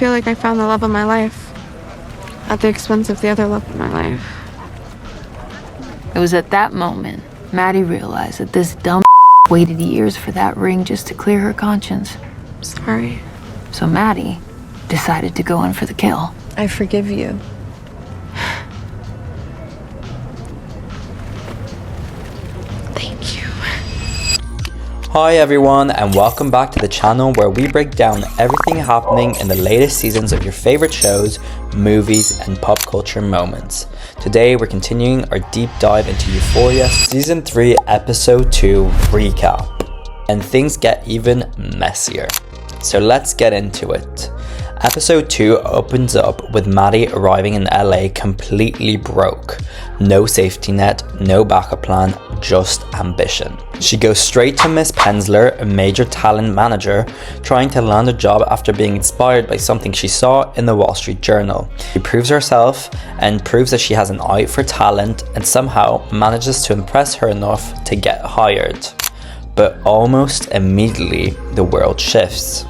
feel like I found the love of my life at the expense of the other love of my life. It was at that moment Maddy realized that this dumb waited years for that ring just to clear her conscience. Sorry. So Maddy decided to go in for the kill. I forgive you. Thank you. Hi everyone, and welcome back to the channel where we break down everything happening in the latest seasons of your favorite shows, movies, and pop culture moments. Today we're continuing our deep dive into Euphoria Season 3 Episode 2 recap. And things get even messier. So let's get into it. Episode 2 opens up with Maddy arriving in LA completely broke. No safety net, no backup plan, just ambition. She goes straight to Miss Penzler, a major talent manager, trying to land a job after being inspired by something she saw in the Wall Street Journal. She proves herself and proves that she has an eye for talent and somehow manages to impress her enough to get hired. But almost immediately, the world shifts.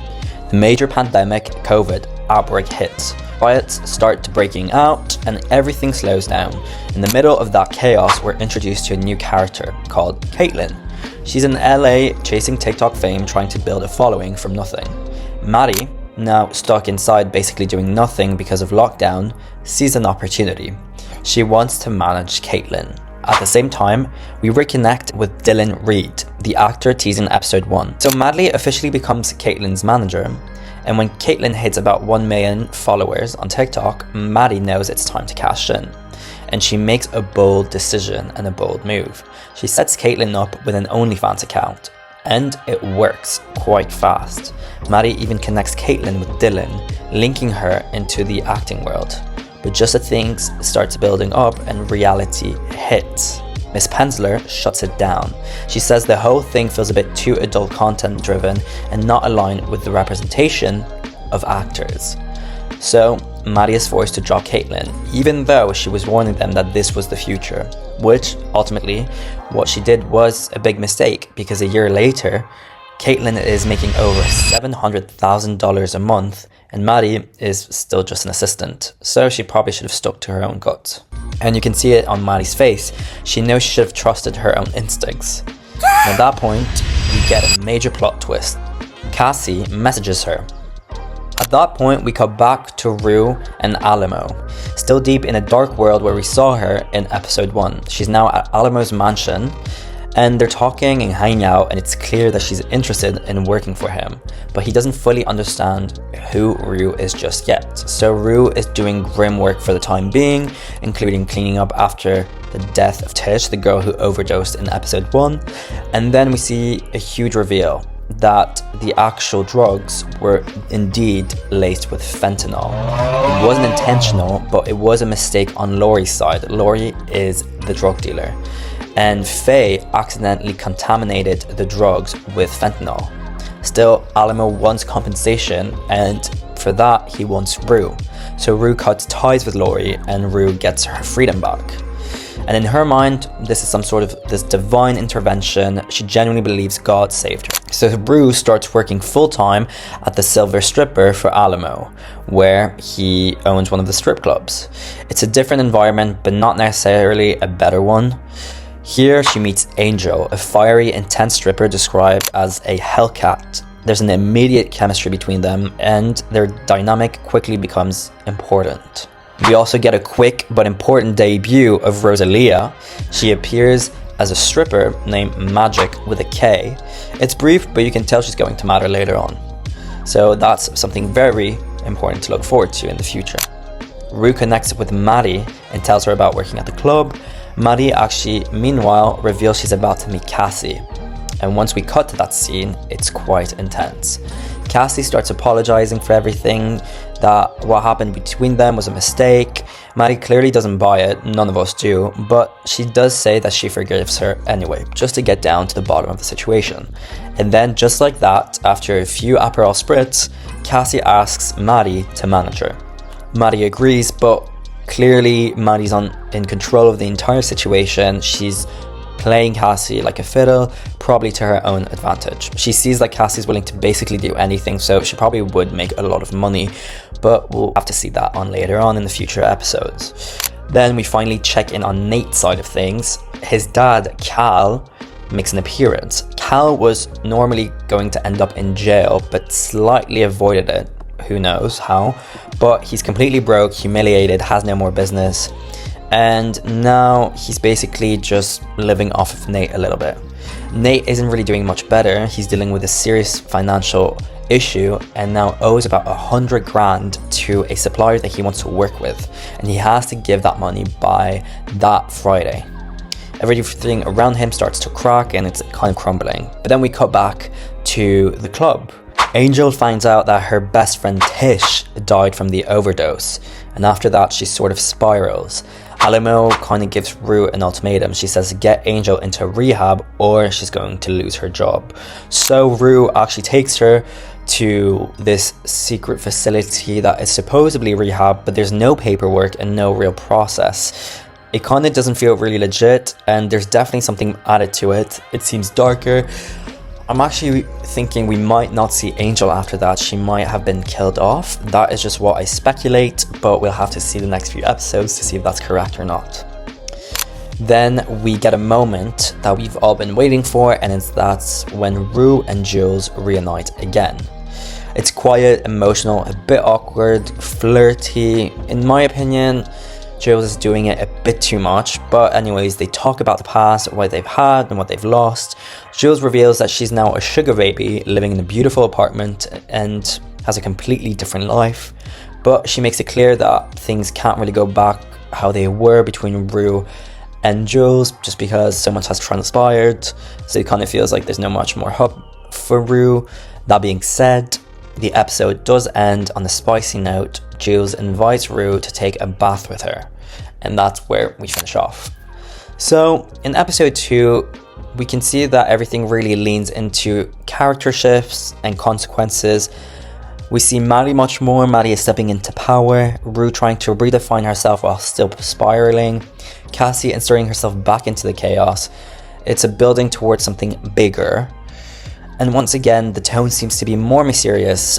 The major pandemic, COVID, outbreak hits. Riots start breaking out and everything slows down. In the middle of that chaos, we're introduced to a new character called Caitlin. She's in LA chasing TikTok fame, trying to build a following from nothing. Maddy, now stuck inside basically doing nothing because of lockdown, sees an opportunity. She wants to manage Caitlin. At the same time, we reconnect with Dylan Reed, the actor teasing episode 1. So Maddy officially becomes Caitlin's manager, and when Caitlin hits about 1 million followers on TikTok, Maddy knows it's time to cash in. And she makes a bold decision and a bold move. She sets Caitlin up with an OnlyFans account, and it works quite fast. Maddy even connects Caitlin with Dylan, linking her into the acting world. But just as things starts building up and reality hits, Miss Penzler shuts it down. She says the whole thing feels a bit too adult content driven and not aligned with the representation of actors. So Maddy is forced to drop Caitlin, even though she was warning them that this was the future, which ultimately what she did was a big mistake, because a year later Caitlin is making over $700,000 a month and Maddy is still just an assistant, so she probably should have stuck to her own gut. And you can see it on Maddy's face. She knows she should have trusted her own instincts. And at that point, we get a major plot twist. Cassie messages her. At that point, we cut back to Rue and Alamo, still deep in a dark world where we saw her in episode 1. She's now at Alamo's mansion, and they're talking and hanging out, and it's clear that she's interested in working for him, but he doesn't fully understand who Rue is just yet. So Rue is doing grim work for the time being, including cleaning up after the death of Tish, the girl who overdosed in episode 1, and then we see a huge reveal that the actual drugs were indeed laced with fentanyl. It wasn't intentional, but it was a mistake on Laurie's side. Laurie is the drug dealer, and Faye accidentally contaminated the drugs with fentanyl. Still, Alamo wants compensation, and for that he wants Rue. So Rue cuts ties with Laurie and Rue gets her freedom back. And in her mind, this is some sort of this divine intervention. She genuinely believes God saved her. So Rue starts working full-time at the Silver Stripper for Alamo, where he owns one of the strip clubs. It's a different environment, but not necessarily a better one. Here she meets Angel, a fiery, intense stripper described as a Hellcat. There's an immediate chemistry between them, and their dynamic quickly becomes important. We also get a quick but important debut of Rosalia. She appears as a stripper named Magic with a K. It's brief, but you can tell she's going to matter later on. So that's something very important to look forward to in the future. Rue connects with Maddy and tells her about working at the club. Maddy actually, meanwhile, reveals she's about to meet Cassie. And once we cut to that scene, it's quite intense. Cassie starts apologizing for everything, that what happened between them was a mistake. Maddy clearly doesn't buy it, none of us do, but she does say that she forgives her anyway, just to get down to the bottom of the situation. And then just like that, after a few Aperol Spritz, Cassie asks Maddy to manage her. Maddy agrees, but clearly Maddy's in control of the entire situation. She's playing Cassie like a fiddle, probably to her own advantage. She sees that Cassie's willing to basically do anything, so she probably would make a lot of money, but we'll have to see that on later on in the future episodes. Then we finally check in on Nate's side of things. His dad, Cal, makes an appearance. Cal was normally going to end up in jail, but slightly avoided it. Who knows how? But he's completely broke, humiliated, has no more business, and now he's basically just living off of Nate a little bit. Nate isn't really doing much better. He's dealing with a serious financial issue and now owes about 100 grand to a supplier that he wants to work with, and he has to give that money by that Friday. Everything around him starts to crack and it's kind of crumbling. But then we cut back to the club. Angel finds out that her best friend Tish died from the overdose, and after that she sort of spirals. Alamo kind of gives Rue an ultimatum. She says to get Angel into rehab or she's going to lose her job. So Rue actually takes her to this secret facility that is supposedly rehab, but there's no paperwork and no real process. It kind of doesn't feel really legit, and there's definitely something added to it. It seems darker. I'm actually thinking we might not see Angel after that. She might have been killed off. That is just what I speculate, but we'll have to see the next few episodes to see if that's correct or not. Then we get a moment that we've all been waiting for, and that's when Rue and Jules reunite again. It's quiet, emotional, a bit awkward, flirty. In my opinion, Jules is doing it a bit too much, but anyways, they talk about the past, what they've had and what they've lost. Jules reveals that she's now a sugar baby living in a beautiful apartment and has a completely different life, but she makes it clear that things can't really go back how they were between Rue and Jules just because so much has transpired, so it kind of feels like there's no much more hope for Rue. That being said, the episode does end on a spicy note. Jules invites Rue to take a bath with her, and that's where we finish off. So in episode 2, we can see that everything really leans into character shifts and consequences. We see Maddy much more. Maddy is stepping into power, Rue trying to redefine herself while still spiraling, Cassie inserting herself back into the chaos. It's a building towards something bigger. And once again, the tone seems to be more mysterious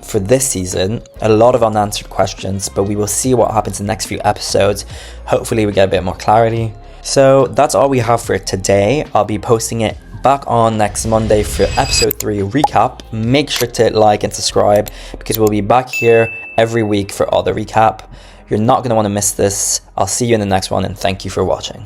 for this season. A lot of unanswered questions, but we will see what happens in the next few episodes. Hopefully we get a bit more clarity. So that's all we have for today. I'll be posting it back on next Monday for episode 3 recap. Make sure to like and subscribe because we'll be back here every week for all the recap. You're not going to want to miss this. I'll see you in the next one, and thank you for watching.